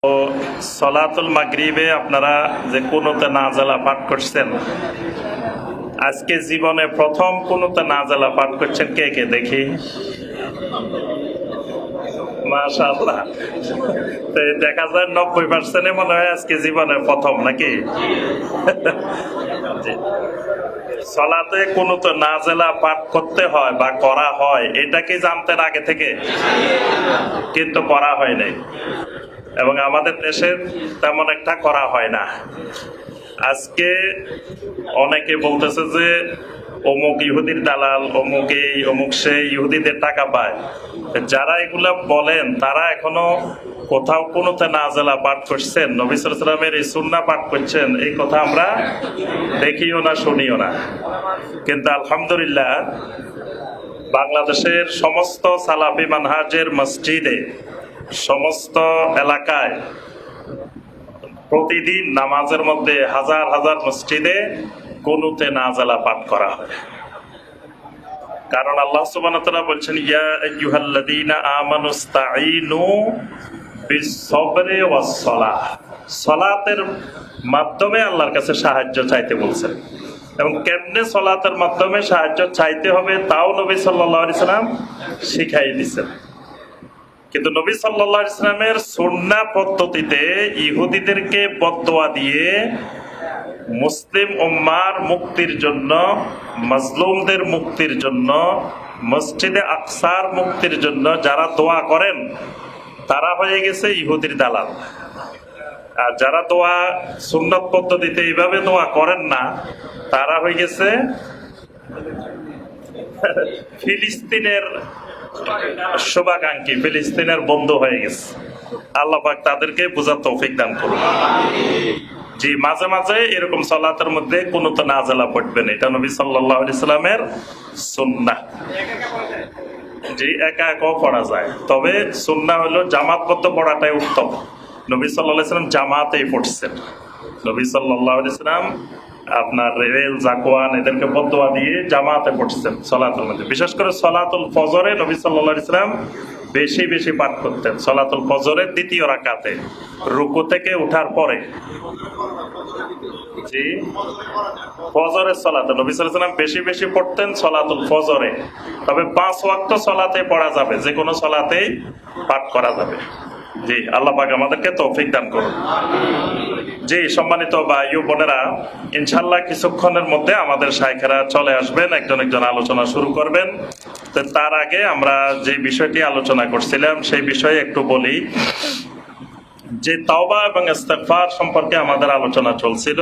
তো সলাতুল মাগরিবে আপনারা যে কুনুতে নাজেলা পাঠ করছেন, আজকে জীবনে প্রথম কুনুতে নাজেলা পাঠ করছেন কে কে দেখি? মাশাআল্লাহ। তো দেখা যায় 90% মনে হয় আজকে জীবনে প্রথম, নাকি? সলাতে কুনুতে নাজেলা পাঠ করতে হয় বা করা হয়, এটা কি জানতেন আগে থেকে? কিন্তু করা হয় নাই, এবং আমাদের দেশে তেমন একটা করা হয় না। আজকে অনেকে বলতেছে যে অমুক ইহুদির দালাল, অমুক এই অমুক সেই, ইহুদিদের টাকা পায়। যারা এগুলা বলেন তারা এখনো কোথাও কোনোতে নাজেলা পাঠ করছেন, নবী সাল্লাল্লাহু আলাইহি ওয়াসাল্লামের এই সুন্নাহ পাঠ করছেন, এই কথা আমরা দেখিও না, শুনিও না। কিন্তু আলহামদুলিল্লাহ, বাংলাদেশের সমস্ত সালাফি মানহাজের মসজিদে, সমস্ত এলাকায় প্রতিদিন নামাজের মধ্যে হাজার হাজার মসজিদে কুনুতে নাজেলা পাঠ করা হয়। কারণ আল্লাহ সুবহানাহু ওয়া তাআলা বলছেন, ইয়া আইয়ুহাল্লাযীনা আমানুস্তাঈনু বিস-সাবরি ওয়াস-সালাহ। সালাতের মাধ্যমে আল্লাহর কাছে সাহায্য চাইতে বলছেন, এবং কেমনে সালাতের মাধ্যমে সাহায্য চাইতে হবে তাও নবী সাল্লাল্লাহু আলাইহি সাল্লাম শিখাই দিয়েছেন। কিন্তু নবী সাল্লাল্লাহু আলাইহি সাল্লামের সুন্নাহ পদ্ধতিতে ইহুদিদেরকে বদদোয়া দিয়ে মুসলিম উম্মার মুক্তির জন্য, মাজলুমদের মুক্তির জন্য, মসজিদে আকসার মুক্তির জন্য যারা দোয়া করেন তারা হয়ে গেছে ইহুদির দালাল। আর যারা দোয়া সুন্নাত পদ্ধতিতে এইভাবে দোয়া করেন না, তারা হয়ে গেছে ফিলিস্তিনের শুভাকাঙ্ক্ষী, ফিলিস্তিনের বন্ধু হয়ে গেছে। আল্লাহ পাক তাদেরকে বুঝার তৌফিক দান করুন। জি, মাঝে মাঝে এরকম সালাতের মধ্যে কুনুতে নাজেলা পড়বেন, এটা নবী সাল্লাল্লাহু আলাইহি সাল্লামের সুন্নাহ। জি, একা একাও পড়া যায়, তবে সুন্নাহ হলো জামাতবদ্ধ পড়াটাই উত্তম। নবী সাল্লাল্লাহু আলাইহি সাল্লাম জামাতেই পড়ছেন। নবী সাল্লাল্লাহু আলাইহি সাল্লাম আপনার রেল, জাকওয়ান এদেরকে বদদোয়া দিয়ে জামাতে পড়ছেন সালাতুল মধ্যে। বিশেষ করে সালাতুল ফজরে নবী সাল্লাল্লাহু আলাইহি সাল্লাম বেশি বেশি পাঠ করতেন। সালাতুল ফজরের দ্বিতীয় রাকাতে রুকু থেকে উঠার পরে। জি, ফজরের সালাতে নবী সাল্লাল্লাহু আলাইহি সাল্লাম বেশি বেশি পড়তেন সালাতুল ফজরে। তবে 5 ওয়াক্ত সালাতে পড়া যাবে, যে কোনো সালাতেই পাঠ করা যাবে। জি, আল্লাহ পাক আমাদেরকে তৌফিক দান করুন। জি, সম্মানিত ভাই ও বোনেরা, ইনশাআল্লাহ কিছুক্ষণের মধ্যে আমাদের শাইখেরা চলে আসবেন, একজন একজন আলোচনা শুরু করবেন। তো তার আগে আমরা যে বিষয়টি আলোচনা করছিলাম সেই বিষয়ে একটু বলি, যে তাওবা এবং ইস্তেগফার সম্পর্কে আমাদের আলোচনা চলছিল।